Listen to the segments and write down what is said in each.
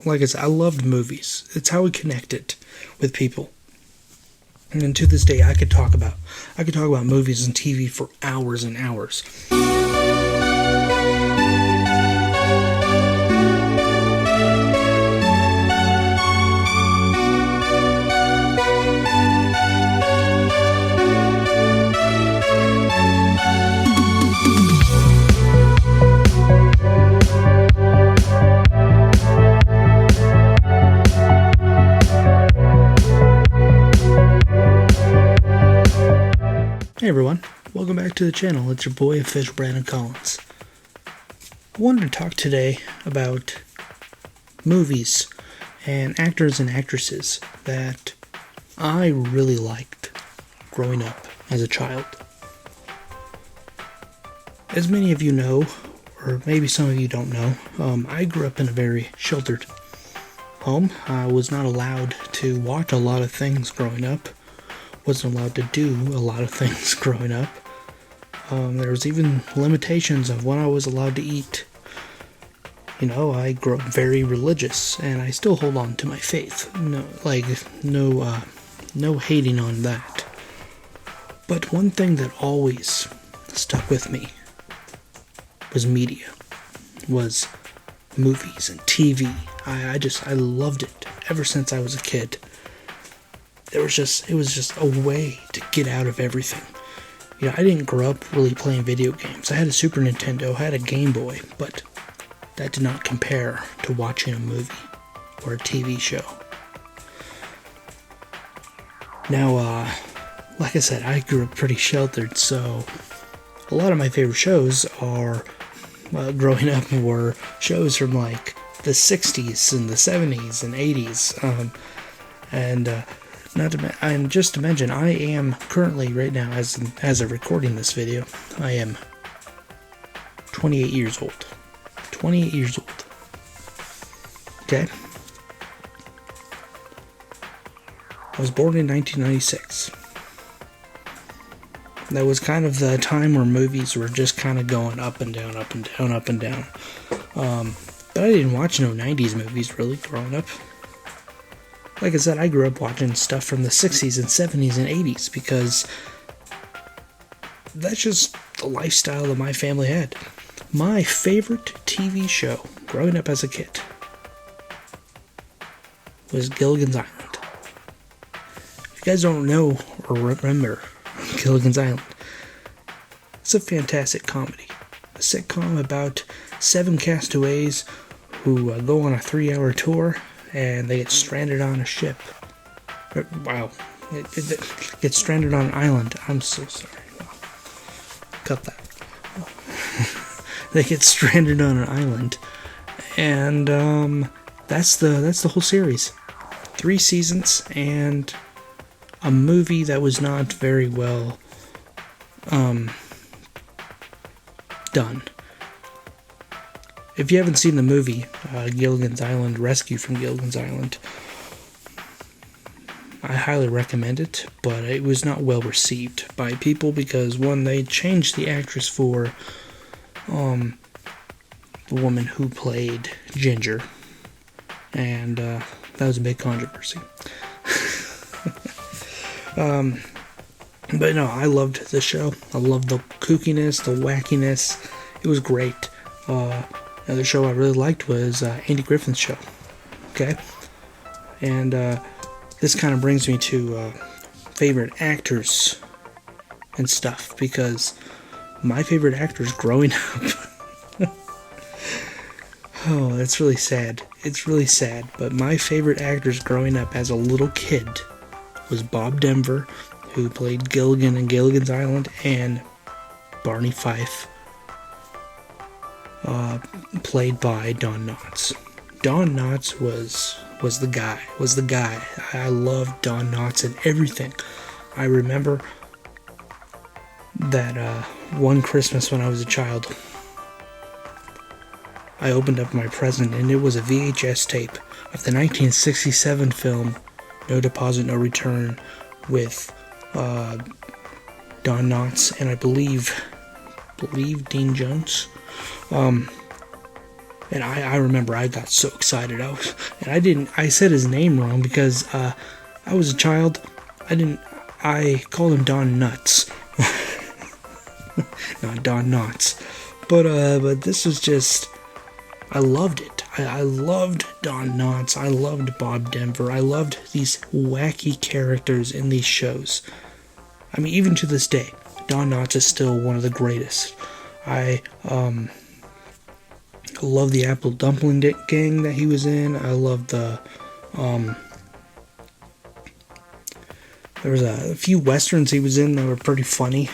Like I said, I loved movies. It's how we connected with people. And to this day, I could talk about movies and TV for hours and hours. Hey everyone, welcome back to the channel. It's your boy official Brandon Collins. I wanted to talk today about movies and actors and actresses that I really liked growing up as a child. As many of you know, or maybe some of you don't know, I grew up in a very sheltered home. I was not allowed to watch a lot of things growing up. Wasn't allowed to do a lot of things growing up. There was even limitations of what I was allowed to eat. You know, I grew up very religious, and I still hold on to my faith. No hating on that. But one thing that always stuck with me was media, was movies and TV. I loved it ever since I was a kid. It was just a way to get out of everything. You know, I didn't grow up really playing video games. I had a Super Nintendo, I had a Game Boy, but that did not compare to watching a movie or a TV show. Now, like I said, I grew up pretty sheltered, so a lot of my favorite shows are, growing up, were shows from like the 60s and the 70s and 80s, just to mention, I am currently, right now, as of recording this video, I am 28 years old. 28 years old. Okay? I was born in 1996. That was kind of the time where movies were just kind of going up and down, up and down, up and down. But I didn't watch no 90s movies, really, growing up. Like I said, I grew up watching stuff from the 60s and 70s and 80s because that's just the lifestyle that my family had. My favorite TV show growing up as a kid was Gilligan's Island. If you guys don't know or remember Gilligan's Island, it's a fantastic comedy. A sitcom about 7 castaways who go on a 3-hour tour, and they get stranded on a ship. Wow. It gets stranded on an island. I'm so sorry. Cut that. They get stranded on an island. And that's the whole series. 3 seasons and a movie that was not very well done. If you haven't seen the movie, Gilligan's Island, Rescue from Gilligan's Island, I highly recommend it, but it was not well received by people because, one, they changed the actress for the woman who played Ginger, and that was a big controversy. But no, I loved the show. I loved the kookiness, the wackiness. It was great. Another show I really liked was Andy Griffin's show. Okay? And this kind of brings me to favorite actors and stuff, because my favorite actors growing up... Oh, that's really sad. It's really sad, but my favorite actors growing up as a little kid was Bob Denver, who played Gilligan in Gilligan's Island, and Barney Fife, played by Don Knotts. Don Knotts was the guy. I loved Don Knotts and everything. I remember that one Christmas when I was a child, I opened up my present and it was a VHS tape of the 1967 film No Deposit, No Return with Don Knotts and I believe Dean Jones. And I remember I got so excited. I said his name wrong because I was a child. I called him Don Nuts. Not Don Knotts. But this was just, I loved it. I loved Don Knotts. I loved Bob Denver. I loved these wacky characters in these shows. I mean, even to this day, Don Knotts is still one of the greatest. I love the Apple Dumpling Gang that he was in. I love the there was a few westerns he was in that were pretty funny.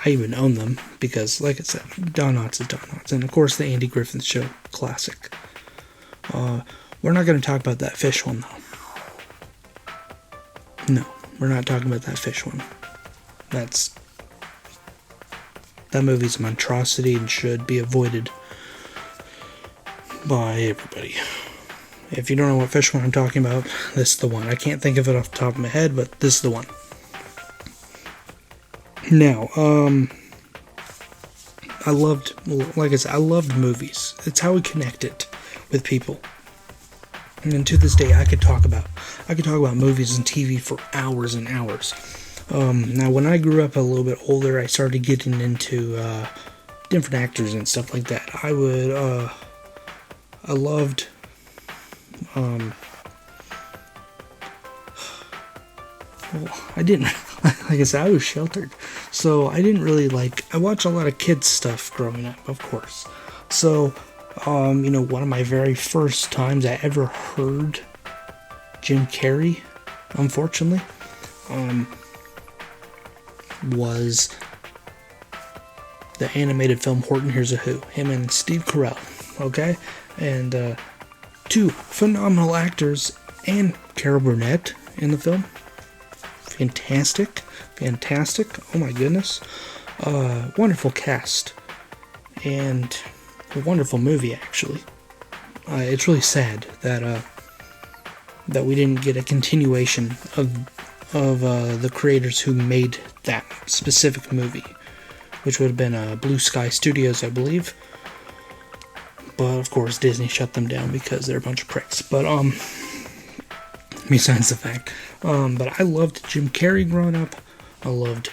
I even own them because, like I said, Don Knotts is Don Knotts. And, of course, the Andy Griffith Show, classic. We're not going to talk about that fish one, though. No, we're not talking about that fish one. That movie's a monstrosity and should be avoided by everybody. If you don't know what fish one I'm talking about, this is the one. I can't think of it off the top of my head, but this is the one. Now, I loved movies. It's how we connected with people. And to this day, I could talk about movies and TV for hours and hours. Now, when I grew up a little bit older, I started getting into different actors and stuff like that. I loved. Well, I didn't. Like I said, I was sheltered, so I didn't really I watched a lot of kids stuff growing up, of course. So, one of my very first times I ever heard Jim Carrey, unfortunately, was the animated film Horton Hears a Who. Him and Steve Carell, okay? And two phenomenal actors, and Carol Burnett in the film. Fantastic. Oh my goodness. Wonderful cast. And a wonderful movie, actually. It's really sad that we didn't get a continuation of the creators who made that specific movie, which would have been Blue Sky Studios, I believe. But of course, Disney shut them down because they're a bunch of pricks. But besides the fact, but I loved Jim Carrey growing up. I loved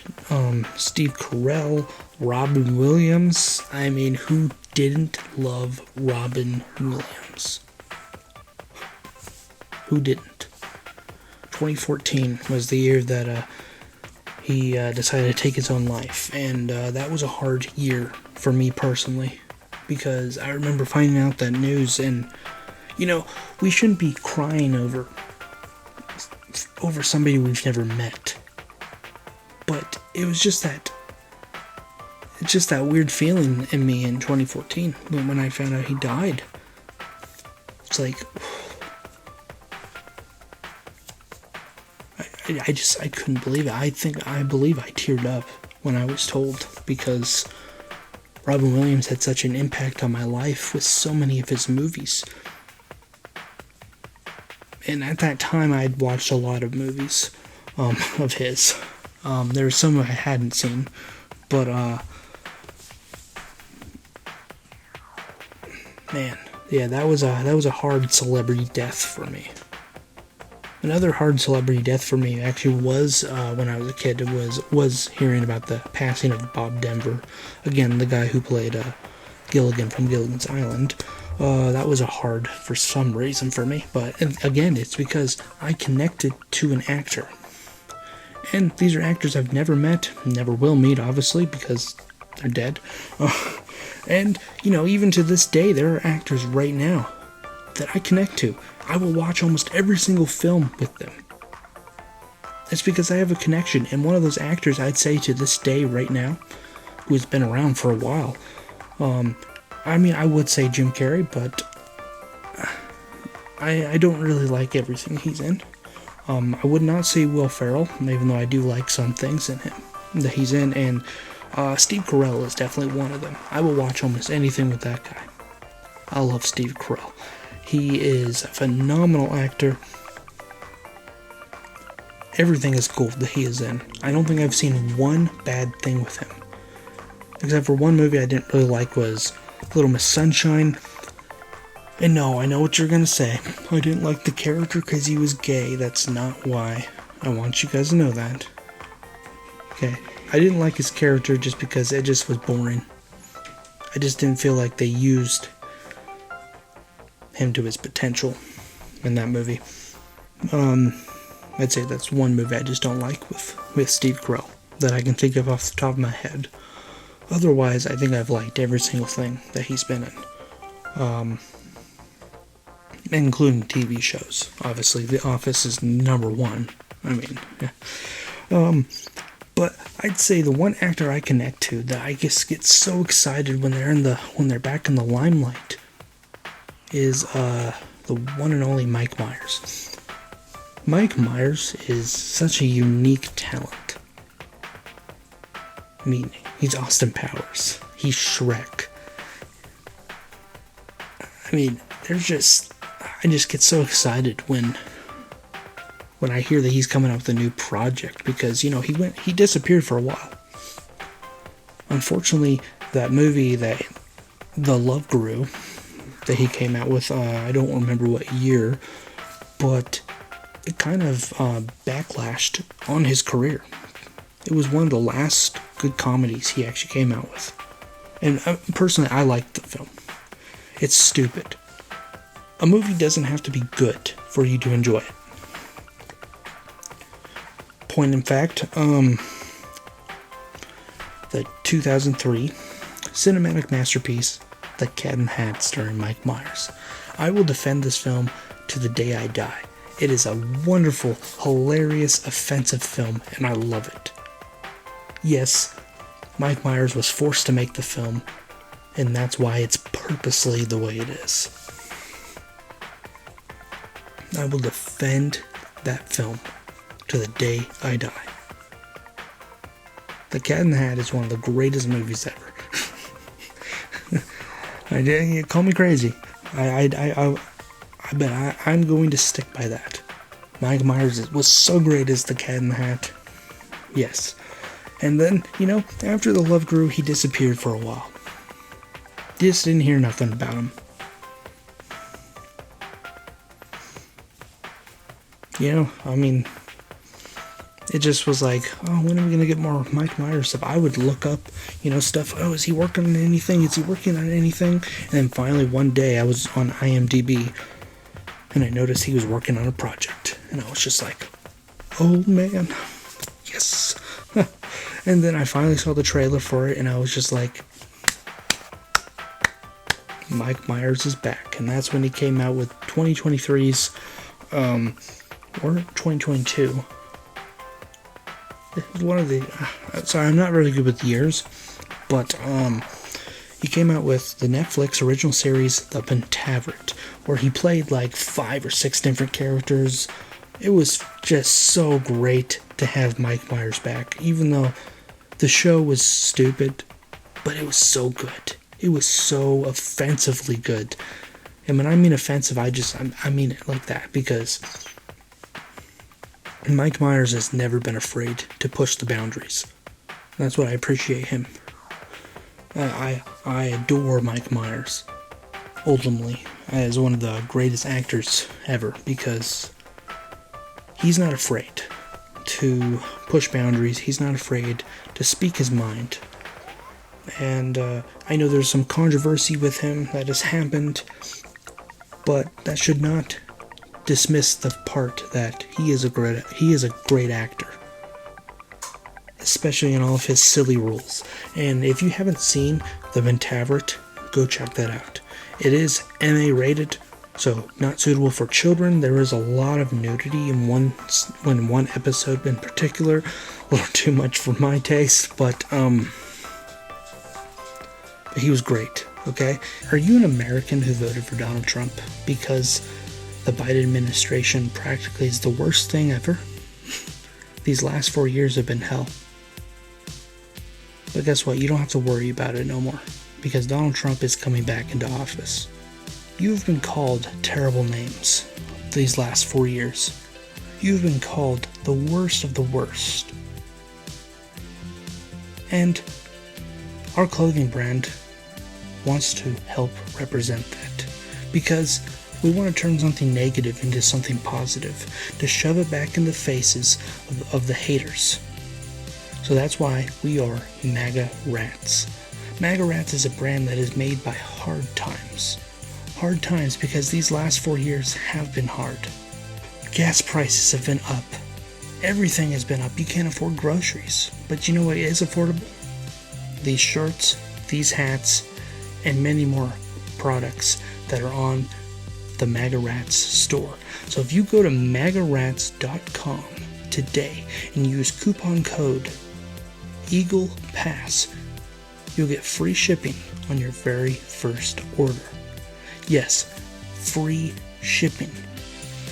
Steve Carell, Robin Williams. I mean, who didn't love Robin Williams? Who didn't? 2014 was the year that he decided to take his own life, and that was a hard year for me personally, because I remember finding out that news, and we shouldn't be crying over somebody we've never met. But it was just that weird feeling in me in 2014 when I found out he died. It's like, I couldn't believe it. I believe I teared up when I was told, because Robin Williams had such an impact on my life with so many of his movies. And at that time, I'd watched a lot of movies of his. There were some I hadn't seen, but man, yeah, that was a hard celebrity death for me. Another hard celebrity death for me actually was when I was a kid. It was hearing about the passing of Bob Denver, again, the guy who played Gilligan from Gilligan's Island. That was a hard for some reason for me, but again, it's because I connected to an actor. And these are actors I've never met, never will meet, obviously, because they're dead. And, even to this day, there are actors right now that I connect to. I will watch almost every single film with them. It's because I have a connection, and one of those actors, I'd say to this day right now, who has been around for a while, I would say Jim Carrey, but I don't really like everything he's in. I would not say Will Ferrell, even though I do like some things in him that he's in, and Steve Carell is definitely one of them. I will watch almost anything with that guy. I love Steve Carell. He is a phenomenal actor. Everything is gold that he is in. I don't think I've seen one bad thing with him. Except for one movie I didn't really like was Little Miss Sunshine. And no, I know what you're gonna say. I didn't like the character because he was gay. That's not why. I want you guys to know that. Okay. I didn't like his character just because it just was boring. I just didn't feel like they used him to his potential in that movie. I'd say that's one movie I just don't like with Steve Carell that I can think of off the top of my head. Otherwise, I think I've liked every single thing that he's been in. Including TV shows. Obviously, The Office is number one. I mean, yeah. But I'd say the one actor I connect to that I just get so excited when they're back in the limelight is the one and only Mike Myers. Mike Myers is such a unique talent. I mean, he's Austin Powers. He's Shrek. I mean, I just get so excited when I hear that he's coming up with a new project because, he disappeared for a while. Unfortunately, that movie, The Love Guru, that he came out with, I don't remember what year, but it kind of backlashed on his career. It was one of the last good comedies he actually came out with. And personally, I liked the film. It's stupid. A movie doesn't have to be good for you to enjoy it. Point in fact, the 2003 cinematic masterpiece, The Cat in the Hat, starring Mike Myers. I will defend this film to the day I die. It is a wonderful, hilarious, offensive film, and I love it. Yes, Mike Myers was forced to make the film, and that's why it's purposely the way it is. I will defend that film to the day I die. The Cat in the Hat is one of the greatest movies ever. Call me crazy. But I'm going to stick by that. Mike Myers was so great as the Cat in the Hat. Yes. And then, after The Love Guru, he disappeared for a while. Just didn't hear nothing about him. It just was like, when are we going to get more Mike Myers stuff? I would look up, stuff. Is he working on anything? Is he working on anything? And then finally one day I was on IMDb and I noticed he was working on a project. And I was just like, oh man, yes. And then I finally saw the trailer for it and I was just like, Mike Myers is back. And that's when he came out with 2023's, or 2022. It was one of the, sorry, I'm not really good with years, but he came out with the Netflix original series, The Pentaveret, where he played like 5 or 6 different characters. It was just so great to have Mike Myers back, even though the show was stupid, but it was so good. It was so offensively good. And when I mean offensive, I mean it like that, because Mike Myers has never been afraid to push the boundaries. That's what I appreciate him. I adore Mike Myers, ultimately, as one of the greatest actors ever, because he's not afraid to push boundaries. He's not afraid to speak his mind. And I know there's some controversy with him that has happened, but that should not dismiss the part that he is a great actor, especially in all of his silly roles. And if you haven't seen The Pentaveret, go check that out. It is MA rated, so not suitable for children. There is a lot of nudity in one episode in particular, a little too much for my taste, but he was great. Okay, are you an American who voted for Donald Trump because the Biden administration practically is the worst thing ever? These last 4 years have been hell. But guess what? You don't have to worry about it no more, because Donald Trump is coming back into office. You've been called terrible names these last 4 years. You've been called the worst of the worst. And our clothing brand wants to help represent that. Because we want to turn something negative into something positive, to shove it back in the faces of the haters. So that's why we are MAGA Rats. MAGA Rats is a brand that is made by hard times. Hard times because these last 4 years have been hard. Gas prices have been up. Everything has been up. You can't afford groceries. But you know what is affordable? These shirts, these hats, and many more products that are on the MAGA Rats store. So if you go to magarats.com today and use coupon code EaglePass, you'll get free shipping on your very first order. Yes, free shipping.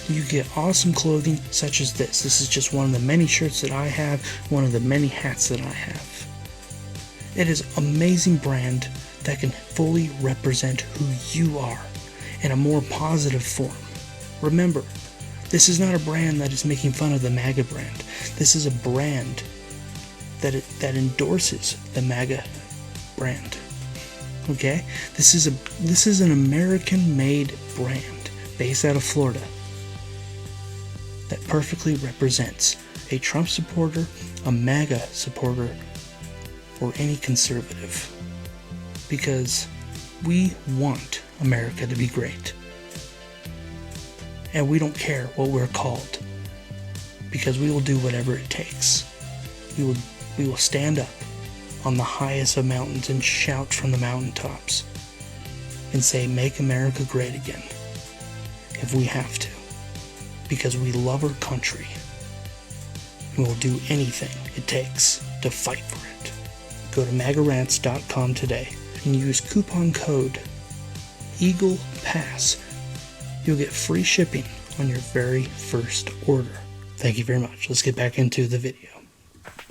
You get awesome clothing such as this. This is just one of the many shirts that I have, one of the many hats that I have. It is an amazing brand that can fully represent who you are in a more positive form. Remember, this is not a brand that is making fun of the MAGA brand. This is a brand that endorses the MAGA brand. Okay? This is an American-made brand based out of Florida that perfectly represents a Trump supporter, a MAGA supporter, or any conservative. Because we want America to be great. And we don't care what we're called. Because we will do whatever it takes. We will stand up on the highest of mountains and shout from the mountaintops and say, "Make America great again," if we have to. Because we love our country. And we'll do anything it takes to fight for it. Go to magarats.com today and use coupon code EaglePass. You'll get free shipping on your very first order. Thank you very much. Let's get back into the video.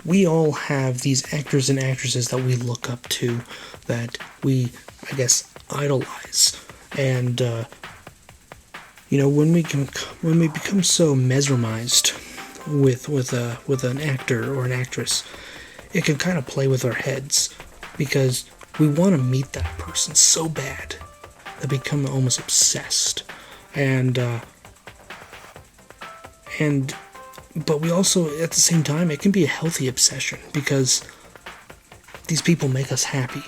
We all have these actors and actresses that we look up to, that we, I guess, idolize. And, when we become so mesmerized with an actor or an actress, it can kind of play with our heads, because we want to meet that person so bad that we become almost obsessed. But we also, at the same time, it can be a healthy obsession, because these people make us happy.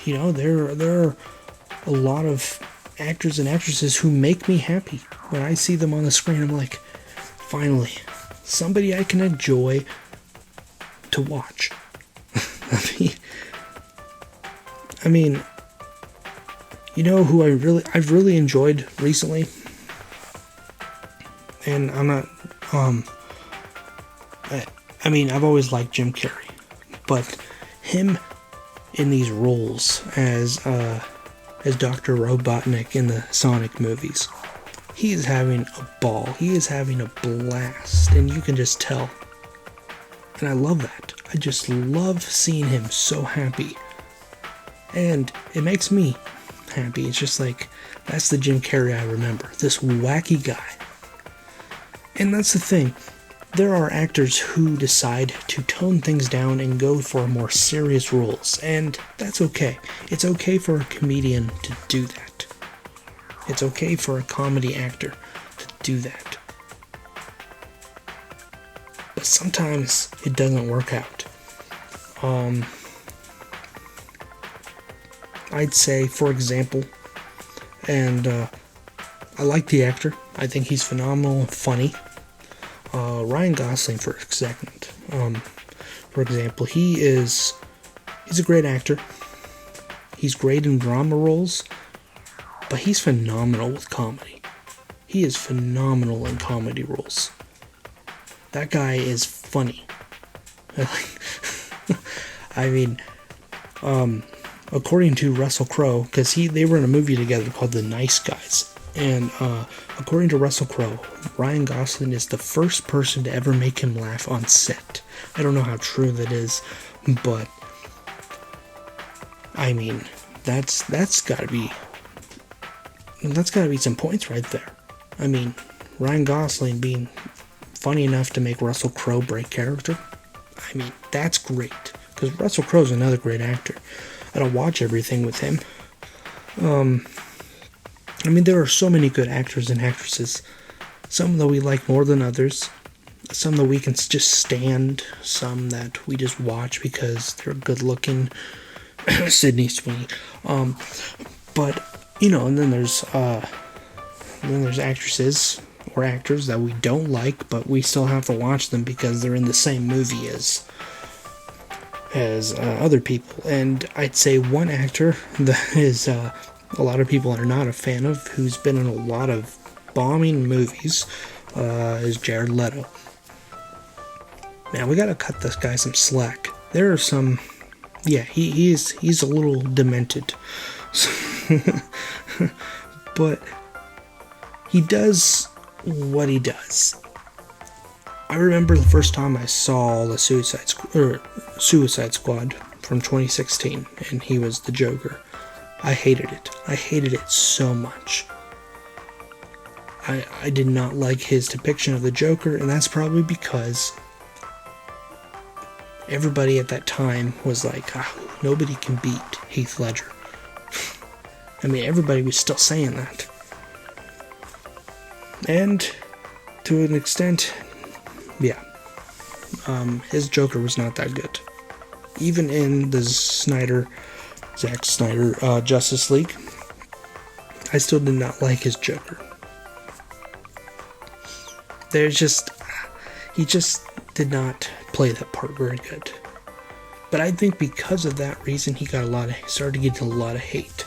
There are a lot of actors and actresses who make me happy. When I see them on the screen, I'm like, finally, somebody I can enjoy to watch. I mean, you know who I've really enjoyed recently? And I'm not, I've always liked Jim Carrey, but him in these roles as Dr. Robotnik in the Sonic movies, he is having a ball. He is having a blast, and you can just tell. And I love that. I just love seeing him so happy. And it makes me happy. It's just like, that's the Jim Carrey I remember. This wacky guy. And that's the thing. There are actors who decide to tone things down and go for more serious roles. And that's okay. It's okay for a comedian to do that. It's okay for a comedy actor to do that. But sometimes it doesn't work out. I'd say, for example, and I like the actor. I think he's phenomenal and funny. Ryan Gosling, for example, he's a great actor. He's great in drama roles, but he's phenomenal with comedy. He is phenomenal in comedy roles. That guy is funny. According to Russell Crowe, because they were in a movie together called The Nice Guys. And according to Russell Crowe, Ryan Gosling is the first person to ever make him laugh on set. I don't know how true that is, but that's gotta be some points right there. Ryan Gosling being funny enough to make Russell Crowe break character. That's great, because Russell Crowe's another great actor. I don't watch everything with him, I mean, there are so many good actors and actresses. Some that we like more than others. Some that we can just stand. Some that we just watch because they're good looking. Sydney Sweeney. But and then there's actresses or actors that we don't like, but we still have to watch them because they're in the same movie as other people. And I'd say one actor that is a lot of people are not a fan of, who's been in a lot of bombing movies, is Jared Leto. Man, we gotta cut this guy some slack. There are some, yeah, he's a little demented, but he does what he does. I remember the first time I saw the Suicide Squad from 2016, and he was the Joker. I hated it. I hated it so much. I did not like his depiction of the Joker, and that's probably because everybody at that time was like, nobody can beat Heath Ledger. I mean, everybody was still saying that. And to an extent, yeah, his Joker was not that good. Even in the Zack Snyder Justice League, I still did not like his Joker. He just did not play that part very good. But I think because of that reason, he started getting a lot of hate.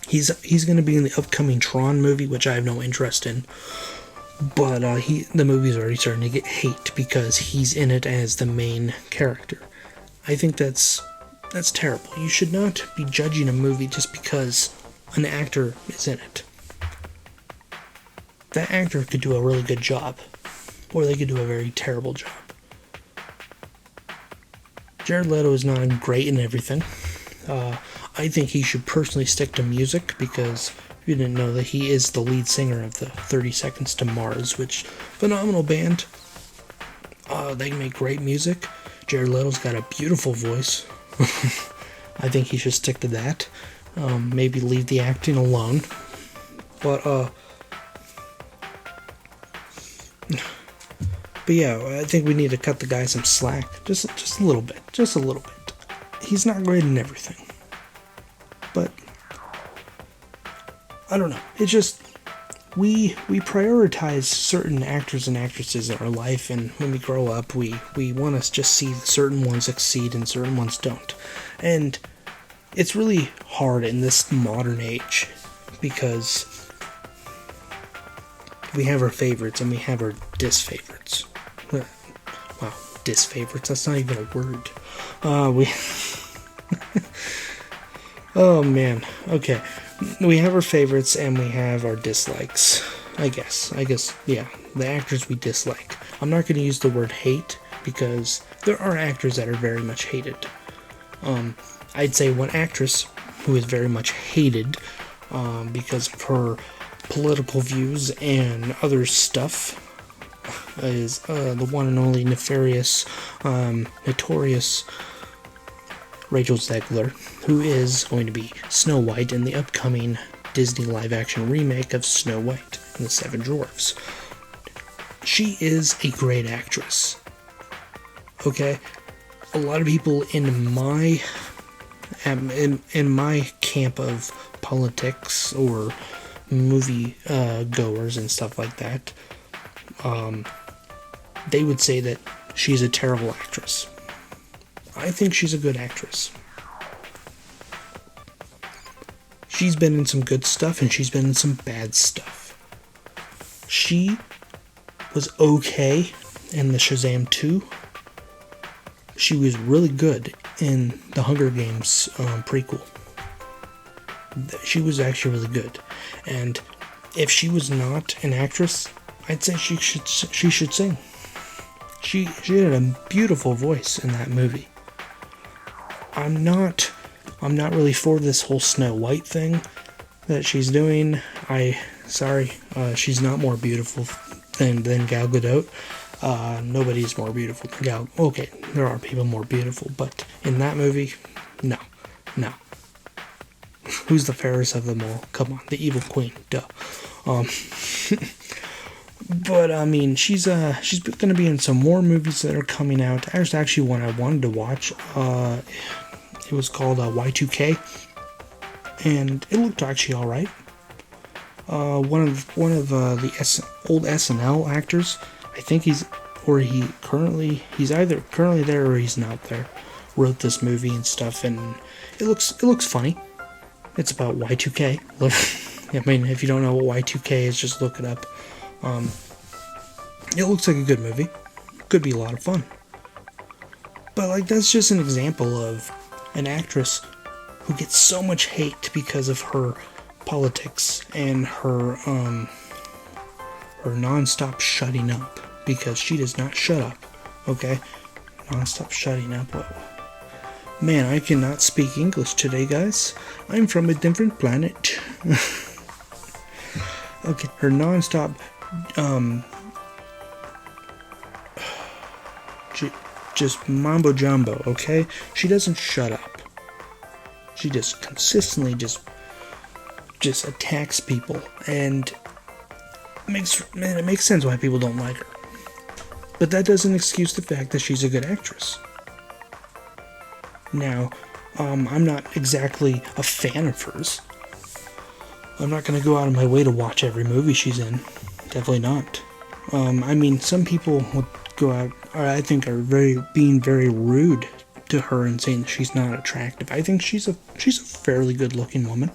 He's going to be in the upcoming Tron movie, which I have no interest in. But the movie's already starting to get hate because he's in it as the main character. I think that's terrible. You should not be judging a movie just because an actor is in it. That actor could do a really good job, or they could do a very terrible job. Jared Leto is not great in everything. I think he should personally stick to music, because if you didn't know that, he is the lead singer of the 30 Seconds to Mars, which, phenomenal band. They make great music. Jared Leto's got a beautiful voice. I think he should stick to that. Maybe leave the acting alone. But yeah, I think we need to cut the guy some slack. Just a little bit. Just a little bit. He's not great in everything. But I don't know. It's just we prioritize certain actors and actresses in our life, and when we grow up, we want to just see certain ones succeed and certain ones don't. And it's really hard in this modern age, because we have our favorites and we have our disfavorites. Wow, disfavorites, that's not even a word. Oh man, okay. We have our favorites and we have our dislikes. I guess, yeah, the actors we dislike. I'm not going to use the word hate, because there are actors that are very much hated. I'd say one actress who is very much hated because of her political views and other stuff is the one and only notorious Rachel Zegler, who is going to be Snow White in the upcoming Disney live-action remake of Snow White and the Seven Dwarfs. She is a great actress. Okay? A lot of people in my camp of politics or movie goers and stuff like that, they would say that she's a terrible actress. I think she's a good actress. She's been in some good stuff and she's been in some bad stuff. She was okay in the Shazam 2. She was really good in the Hunger Games prequel. She was actually really good. And if she was not an actress, I'd say she should sing. She had a beautiful voice in that movie. I'm not really for this whole Snow White thing that she's doing. She's not more beautiful than Gal Gadot. Nobody's more beautiful than Gal. Okay, there are people more beautiful, but in that movie, no. Who's the fairest of them all? Come on, the evil queen. Duh. Um, but I mean, she's going to be in some more movies that are coming out. There's actually one I wanted to watch. It was called Y2K, and it looked actually all right. One of the old SNL actors, I think he's either currently there or he's not there, wrote this movie and stuff, and it looks funny. It's about Y2K. I mean, if you don't know what Y2K is, just look it up. It looks like a good movie. Could be a lot of fun. But like, that's just an example of an actress who gets so much hate because of her politics and her non-stop shutting up, because she does not shut up. Okay, non-stop shutting up. Whoa. Man, I cannot speak English today, guys. I'm from a different planet. Okay, her non-stop just mambo jumbo. Okay, she doesn't shut up. She just consistently just attacks people, and it makes sense why people don't like her. But that doesn't excuse the fact that she's a good actress. Now, I'm not exactly a fan of hers. I'm not going to go out of my way to watch every movie she's in. Definitely not. I mean, some people would go out, or I think are being very rude to her and saying that she's not attractive. I think she's a fairly good-looking woman.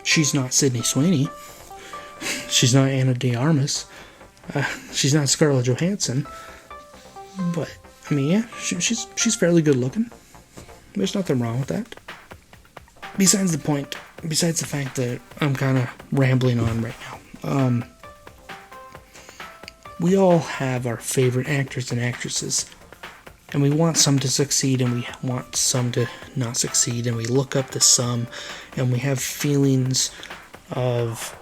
She's not Sydney Sweeney. She's not Anna de Armas. She's not Scarlett Johansson. But I mean, yeah, she's fairly good looking. There's nothing wrong with that. Besides the fact that I'm kind of rambling on right now. We all have our favorite actors and actresses, and we want some to succeed and we want some to not succeed, and we look up to some, and we have feelings of,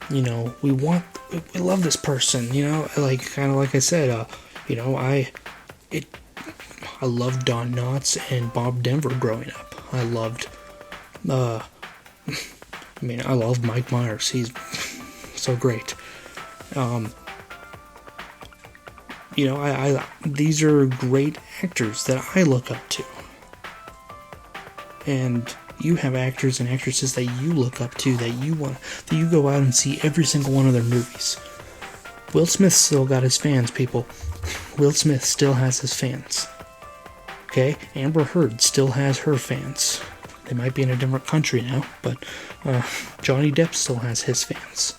you know, we love this person, you know, like, kind of like I said, you know, I loved Don Knotts and Bob Denver growing up. I loved, I love Mike Myers. He's so great. You know, these are great actors that I look up to. And you have actors and actresses that you look up to, that you go out and see every single one of their movies. Will Smith still got his fans, people. Will Smith still has his fans. Okay? Amber Heard still has her fans. They might be in a different country now, but Johnny Depp still has his fans.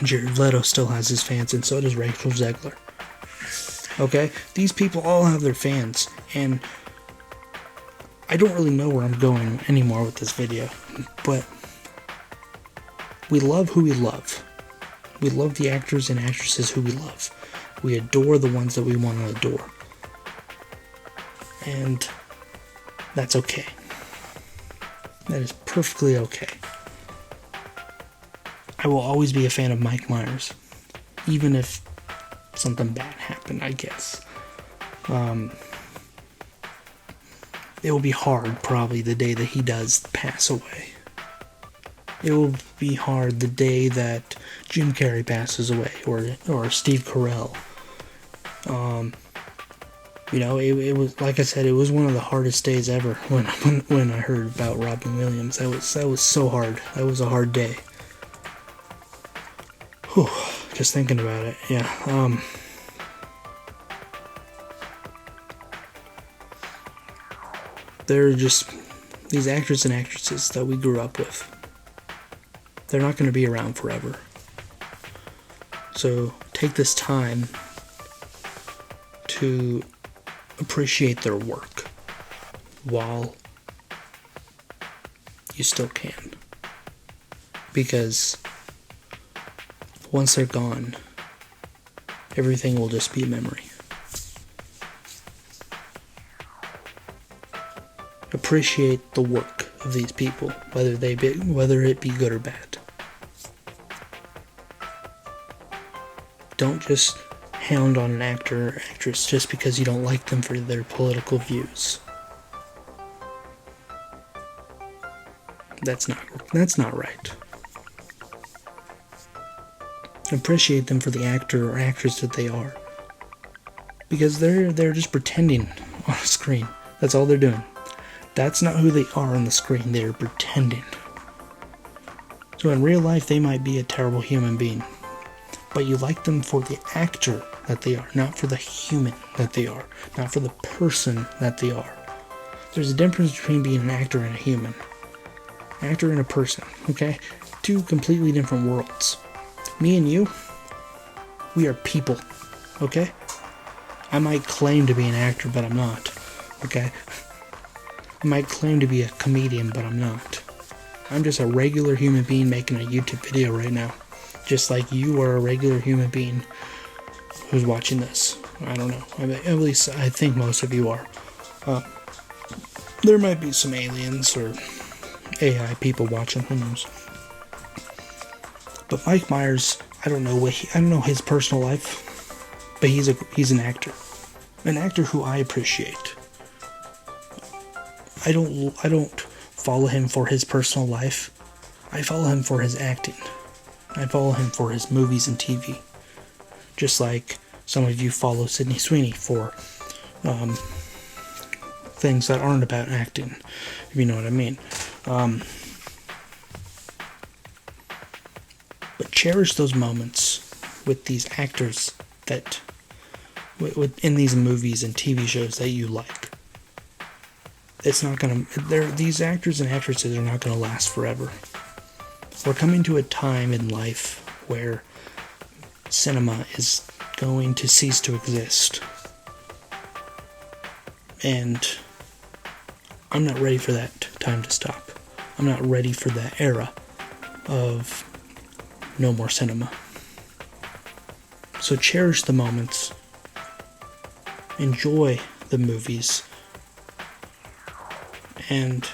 Jared Leto still has his fans, and so does Rachel Zegler. Okay? These people all have their fans, and I don't really know where I'm going anymore with this video, but we love who we love. We love the actors and actresses who we love. We adore the ones that we want to adore. And that's okay. That is perfectly okay. I will always be a fan of Mike Myers, even if something bad happened, I guess. It will be hard, probably, the day that he does pass away. It will be hard the day that Jim Carrey passes away, or Steve Carell. You know, it was, like I said, it was one of the hardest days ever when I heard about Robin Williams. That was so hard. That was a hard day. Whew, just thinking about it, yeah. They're just these actors and actresses that we grew up with. They're not going to be around forever. So take this time to appreciate their work while you still can. Because once they're gone, everything will just be a memory. Appreciate the work of these people, whether it be good or bad. Don't just hound on an actor or actress just because you don't like them for their political views. That's not right. Appreciate them for the actor or actress that they are. Because they're just pretending on a screen. That's all they're doing. That's not who they are on the screen. They're pretending. So in real life, they might be a terrible human being. But you like them for the actor that they are, not for the human that they are, not for the person that they are. There's a difference between being an actor and a human. Actor and a person, okay? Two completely different worlds. Me and you, we are people, okay? I might claim to be an actor, but I'm not, okay? I might claim to be a comedian, but I'm not. I'm just a regular human being making a YouTube video right now. Just like you are a regular human being who's watching this. I don't know. At least I think most of you are. There might be some aliens or AI people watching. Who knows? But Mike Myers, I don't know his personal life, but he's an actor who I appreciate. I don't follow him for his personal life. I follow him for his acting. I follow him for his movies and TV. Just like some of you follow Sydney Sweeney for things that aren't about acting, if you know what I mean. But cherish those moments with these actors that, in these movies and TV shows that you like. It's not gonna. These actors and actresses are not gonna last forever. We're coming to a time in life where cinema is going to cease to exist. And I'm not ready for that time to stop. I'm not ready for that era of no more cinema. So cherish the moments. Enjoy the movies. And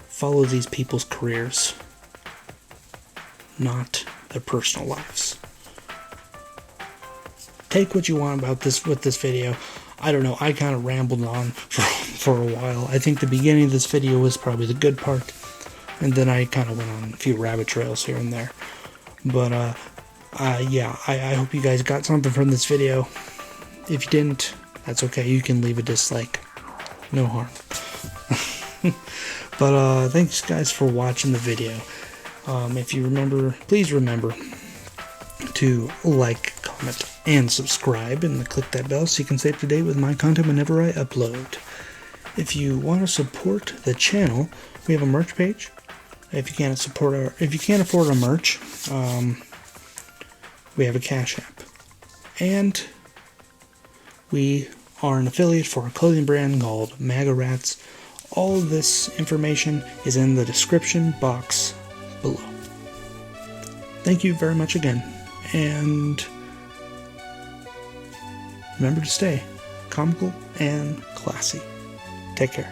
follow these people's careers, not their personal lives. Take what you want about this with this video. I don't know, I kind of rambled on for a while. I think the beginning of this video was probably the good part, and then I kind of went on a few rabbit trails here and there. But yeah, I hope you guys got something from this video. If you didn't, that's okay. You can leave a dislike. No harm. But thanks guys for watching the video. If you remember, please remember to like, comment, and subscribe, and click that bell so you can stay up to date with my content whenever I upload. If you want to support the channel, we have a merch page. If you can't afford our merch, we have a Cash App, and we are an affiliate for a clothing brand called MAGA Rats. All of this information is in the description box below. Thank you very much again, and remember to stay comical and classy. Take care.